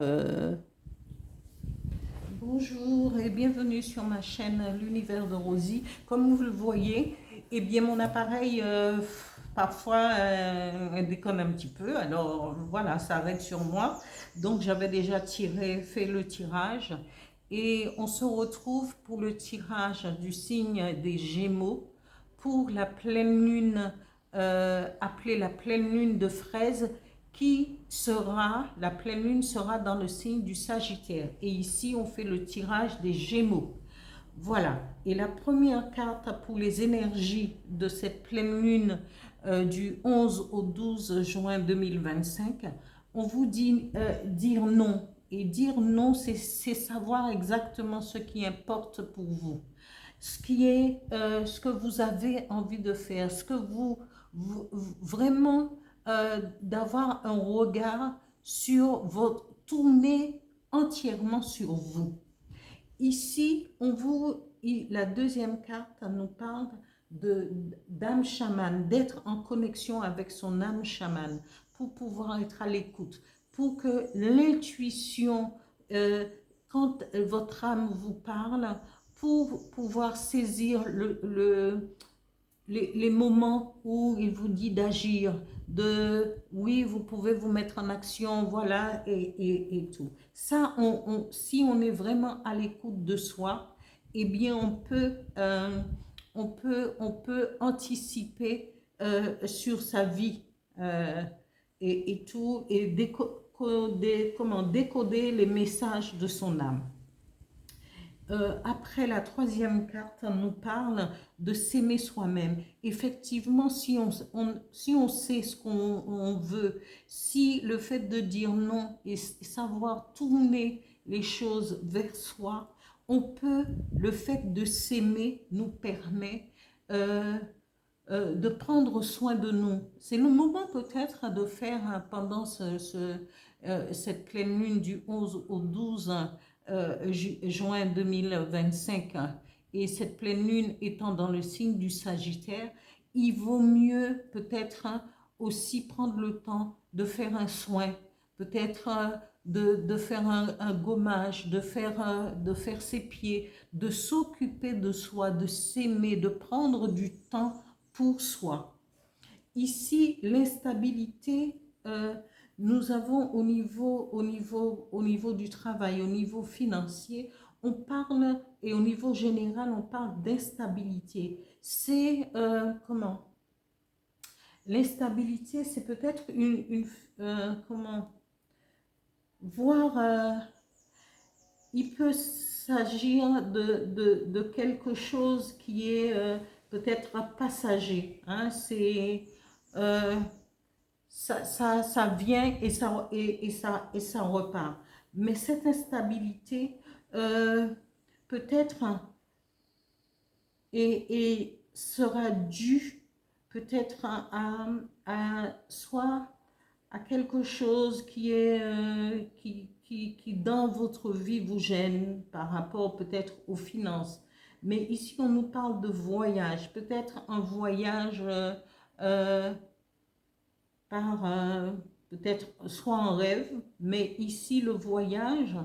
Euh, Bonjour et bienvenue sur ma chaîne L'Univers de Rosie. Comme vous le voyez, eh bien mon appareil parfois déconne un petit peu. Alors voilà, ça arrête sur moi. Donc j'avais déjà fait le tirage et on se retrouve pour le tirage du signe des Gémeaux pour la pleine lune appelée la pleine lune de fraise la pleine lune sera dans le signe du Sagittaire. Et ici, on fait le tirage des Gémeaux. Voilà. Et la première carte pour les énergies de cette pleine lune du 11 au 12 juin 2025, on vous dit dire non. Et dire non, c'est savoir exactement ce qui importe pour vous. Ce que vous avez envie de faire, ce que vraiment d'avoir un regard sur votre tourner entièrement sur vous. Ici, la deuxième carte nous parle d'âme chamane, d'être en connexion avec son âme chamane pour pouvoir être à l'écoute, pour que l'intuition, quand votre âme vous parle, pour pouvoir saisir les moments où il vous dit d'agir, oui, vous pouvez vous mettre en action, voilà, et tout. Ça, si on est vraiment à l'écoute de soi, eh bien, on peut anticiper sur sa vie et tout, et décoder les messages de son âme. Après, la troisième carte nous parle de s'aimer soi-même. Effectivement, si on sait ce qu'on veut, si le fait de dire non et savoir tourner les choses vers soi, le fait de s'aimer nous permet de prendre soin de nous. C'est le moment peut-être de faire pendant cette pleine lune du 11 au 12 juin 2025 et cette pleine lune étant dans le signe du Sagittaire, il vaut mieux peut-être aussi prendre le temps de faire un soin, peut-être de faire un gommage, de faire ses pieds, de s'occuper de soi, de s'aimer, de prendre du temps pour soi. Ici, l'instabilité, nous avons au niveau du travail, au niveau financier, on parle, et au niveau général, on parle d'instabilité. C'est, l'instabilité, c'est peut-être voir, il peut s'agir de quelque chose qui est peut-être passager. Hein, euh, ça vient et ça repart. Mais cette instabilité peut-être et sera due peut-être soit à quelque chose qui dans votre vie vous gêne par rapport peut-être aux finances. Mais ici, on nous parle de voyage, peut-être un voyage euh, peut-être soit en rêve, mais ici, le voyage,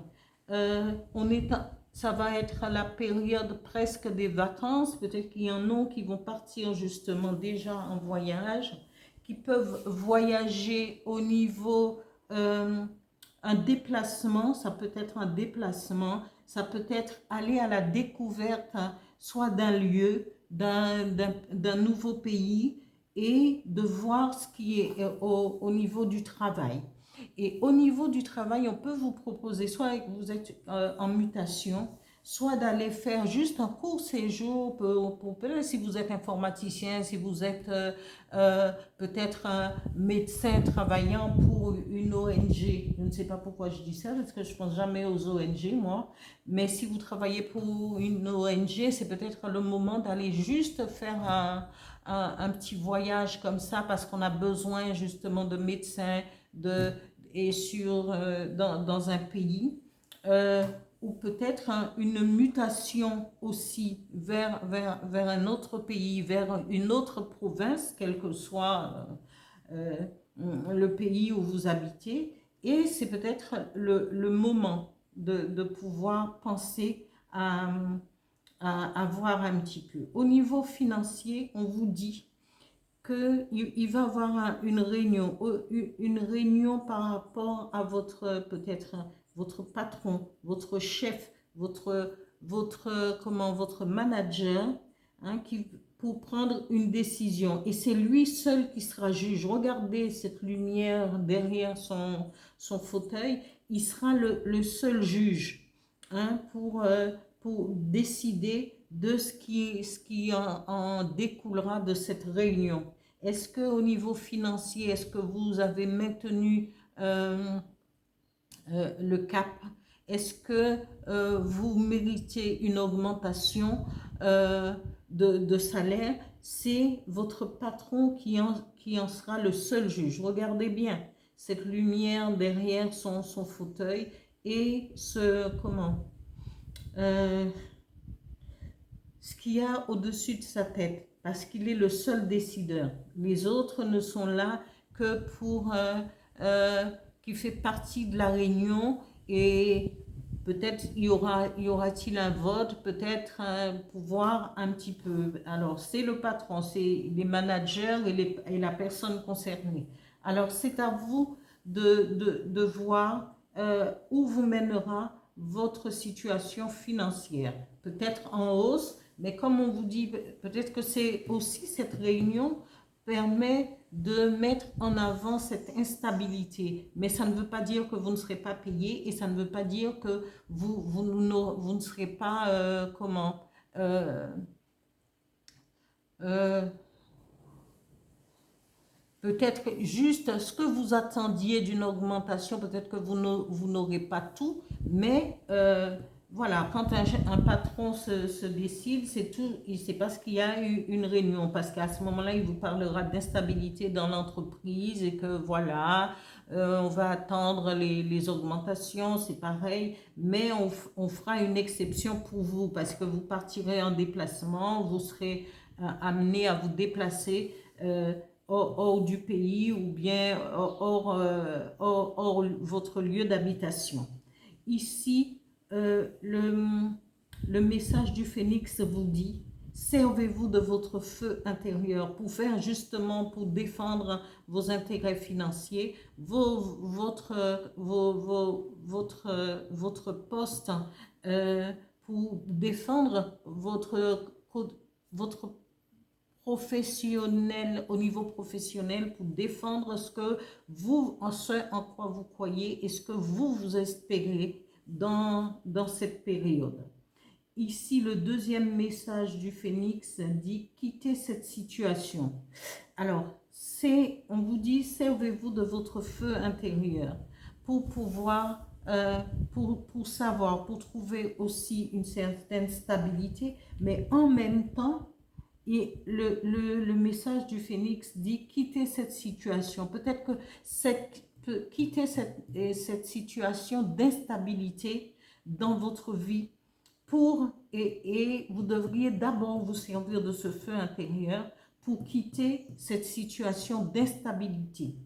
ça va être à la période presque des vacances. Peut-être qu'il y en a qui vont partir justement déjà en voyage, qui peuvent voyager au niveau un déplacement, ça peut être un déplacement, ça peut être aller à la découverte soit d'un lieu, d'un nouveau pays et de voir ce qui est au niveau du travail. Et au niveau du travail, on peut vous proposer, soit que vous êtes en mutation, soit d'aller faire juste un court séjour peut-être si vous êtes informaticien, si vous êtes peut-être un médecin travaillant pour une ONG. Je ne sais pas pourquoi je dis ça, parce que je ne pense jamais aux ONG, moi. Mais si vous travaillez pour une ONG, c'est peut-être le moment d'aller juste faire un petit voyage comme ça, parce qu'on a besoin justement de médecins dans un pays. Ou peut-être une mutation aussi vers un autre pays, vers une autre province, quel que soit le pays où vous habitez. Et c'est peut-être le moment de pouvoir penser à voir un petit peu. Au niveau financier, on vous dit qu'il va y avoir une réunion par rapport à peut-être votre patron, votre chef, votre manager, hein, pour prendre une décision. Et c'est lui seul qui sera juge. Regardez cette lumière derrière son fauteuil. Il sera le seul juge, hein, pour décider de ce qui en découlera de cette réunion. Est-ce qu'au niveau financier, est-ce que vous avez maintenu le cap? Est-ce que vous méritez une augmentation de salaire? C'est votre patron qui en sera le seul juge. Regardez bien cette lumière derrière son fauteuil et ce qu'il y a au-dessus de sa tête, parce qu'il est le seul décideur. Les autres ne sont là que qui fait partie de la réunion, et peut-être y aura-t-il un vote, peut-être pour voir un petit peu. Alors, c'est le patron, c'est les managers et la personne concernée. Alors, c'est à vous de voir où vous mènera votre situation financière. Peut-être en hausse, mais comme on vous dit, peut-être que c'est aussi cette réunion permet de mettre en avant cette instabilité. Mais ça ne veut pas dire que vous ne serez pas payé, et ça ne veut pas dire que vous ne serez pas, peut-être juste ce que vous attendiez d'une augmentation, peut-être que vous n'aurez pas tout, mais voilà, quand un patron se décide, c'est parce qu'il y a eu une réunion, parce qu'à ce moment-là, il vous parlera d'instabilité dans l'entreprise et que voilà, on va attendre les augmentations, c'est pareil, mais on fera une exception pour vous, parce que vous partirez en déplacement, vous serez amené à vous déplacer hors du pays, ou bien hors votre lieu d'habitation. Ici, le message du phénix vous dit: servez-vous de votre feu intérieur pour faire justement, pour défendre vos intérêts financiers, votre poste, pour défendre votre professionnel, au niveau professionnel, pour défendre ce en quoi vous croyez et ce que vous espérez dans cette période. Ici, le deuxième message du phénix dit: quittez cette situation. Alors, on vous dit, servez-vous de votre feu intérieur pour pouvoir, pour savoir, pour trouver aussi une certaine stabilité, mais en même temps, et le message du phénix dit: quittez cette situation. Peut-être que quitter cette situation d'instabilité dans votre vie, et vous devriez d'abord vous servir de ce feu intérieur pour quitter cette situation d'instabilité.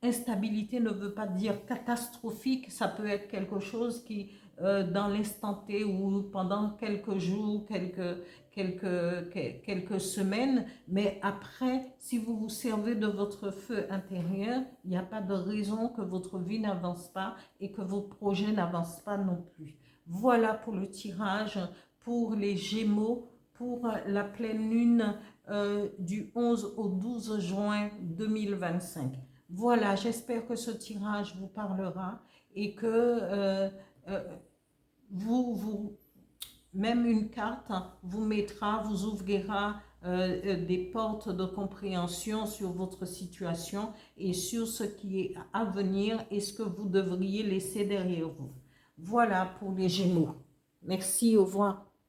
Instabilité ne veut pas dire catastrophique, ça peut être quelque chose qui, dans l'instant T ou pendant quelques jours, quelques semaines, mais après, si vous vous servez de votre feu intérieur, il n'y a pas de raison que votre vie n'avance pas et que vos projets n'avancent pas non plus. Voilà pour le tirage pour les Gémeaux, pour la pleine lune du 11 au 12 juin 2025. Voilà, j'espère que ce tirage vous parlera et que même une carte vous vous ouvrira des portes de compréhension sur votre situation et sur ce qui est à venir et ce que vous devriez laisser derrière vous. Voilà pour les Gémeaux. Merci, au revoir.